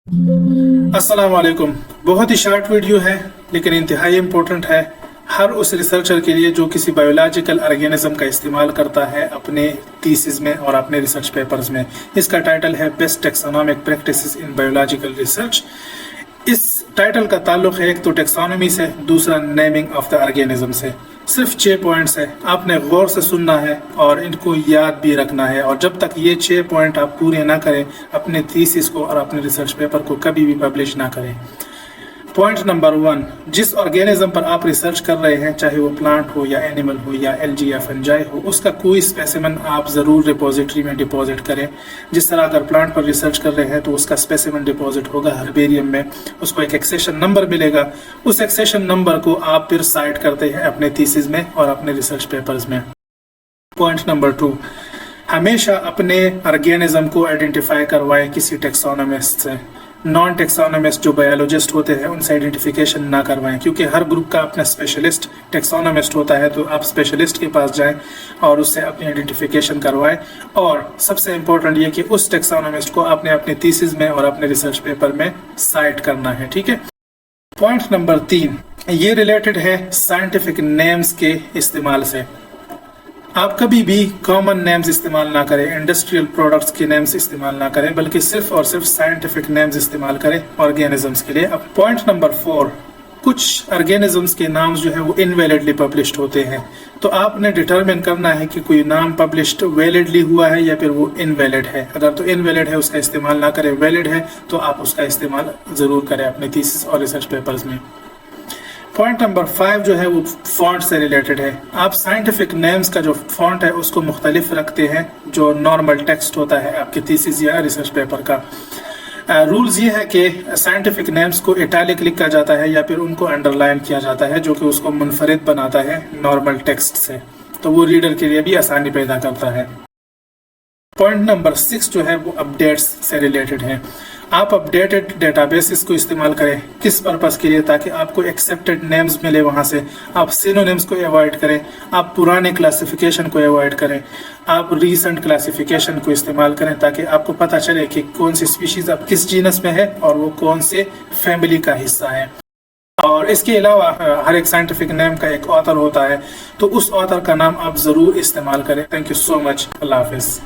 अस्सलाम वालेकुम। बहुत ही शॉर्ट वीडियो है लेकिन इंतहाई इम्पोर्टेंट है हर उस रिसर्चर के लिए जो किसी बायोलॉजिकल ऑर्गेनिज्म का इस्तेमाल करता है अपने थीसिस में और अपने रिसर्च पेपर्स में। इसका टाइटल है best taxonomic practices in biological research. इस टाइटल का ताल्लुक है एक तो टेक्सोनोमी से, दूसरा नेमिंग ऑफ द ऑर्गेनिज्म से। सिर्फ 6 पॉइंट्स है, आपने गौर से सुनना है और इनको याद भी रखना है। और जब तक ये 6 पॉइंट आप पूरे ना करें अपने थीसिस को और अपने रिसर्च पेपर को कभी भी पब्लिश ना करें। पॉइंट नंबर 1, जिस ऑर्गेनिज्म पर आप रिसर्च कर रहे हैं, चाहे वो प्लांट हो या एनिमल हो या एल्गी या फंजाई हो, उसका कोई स्पेसिमन आप ज़रूर रिपोजिटरी में डिपॉजिट करें। जिस तरह अगर प्लांट पर रिसर्च कर रहे हैं तो उसका स्पेसिमन डिपॉजिट होगा हर्बेरियम में, उसको एक एक्सेशन नंबर मिलेगा। उस एक्सेशन नंबर को आप फिर साइट करते हैं अपने थीसिस में और अपने रिसर्च पेपर्स में। पॉइंट नंबर 2, हमेशा अपने ऑर्गेनिज्म को आइडेंटिफाई करवाएं किसी टेक्सोनोमिस्ट से। नॉन टेक्सोनोमिस्ट जो बायोलॉजिस्ट होते हैं उनसे आइडेंटिफिकेशन ना करवाएं, क्योंकि हर ग्रुप का अपना स्पेशलिस्ट टेक्सोनोमिस्ट होता है। तो आप स्पेशलिस्ट के पास जाएं और उससे अपनी आइडेंटिफिकेशन करवाएं। और सबसे इम्पोर्टेंट ये कि उस टेक्सोनोमिस्ट को आपने अपने थीसिस में और अपने रिसर्च पेपर में साइट करना है, ठीक है। पॉइंट नंबर 3, ये रिलेटेड है साइंटिफिक नेम्स के इस्तेमाल से। आप कभी भी कॉमन नेम्स इस्तेमाल ना करें, इंडस्ट्रियल प्रोडक्ट्स के नेम्स इस्तेमाल ना करें, बल्कि सिर्फ और सिर्फ साइंटिफिक नेम्स इस्तेमाल करें ऑर्गेनिजम्स के लिए। अब पॉइंट नंबर 4, कुछ ऑर्गेनिजम्स के नाम्स जो है वो इनवैलिडली पब्लिश्ड होते हैं। तो आपने डिटरमिन करना है कि कोई नाम पब्लिश्ड वैलिडली हुआ है या फिर वो इनवैलिड है। अगर तो इनवैलिड है उसका इस्तेमाल ना करें, वैलिड है तो आप उसका इस्तेमाल ज़रूर करें अपने थीसिस और रिसर्च पेपर्स में। पॉइंट नंबर 5 जो है वो फॉन्ट से रिलेटेड है। आप साइंटिफिक नेम्स का जो फॉन्ट है उसको मुख्तलिफ रखते हैं जो नॉर्मल टेक्स्ट होता है आपके थीसिस या रिसर्च पेपर का। रूल्स ये है कि साइंटिफिक नेम्स को इटैलिक लिखा जाता है या फिर उनको अंडरलाइन किया जाता है, जो कि उसको मुनफरिद बनाता है नॉर्मल टेक्स्ट से, तो वो रीडर के लिए भी आसानी पैदा करता है। पॉइंट नंबर 6 जो है वो अपडेट्स से रिलेटेड है। आप अपडेटेड डेटाबेसेस को इस्तेमाल करें। किस पर्पस के लिए? ताकि आपको एक्सेप्टेड नेम्स मिले वहाँ से। आप सिनोनिम्स को अवॉइड करें, आप पुराने क्लासिफिकेशन को अवॉइड करें, आप रीसेंट क्लासिफिकेशन को इस्तेमाल करें, ताकि आपको पता चले कि कौन सी स्पीशीज़ अब किस जीनस में है और वो कौन से फैमिली का हिस्सा है। और इसके अलावा हर एक साइंटिफिक नेम का एक ऑथर होता है, तो उस ऑथर का नाम आप ज़रूर इस्तेमाल करें। Thank you so much. अल्लाह हाफिज़।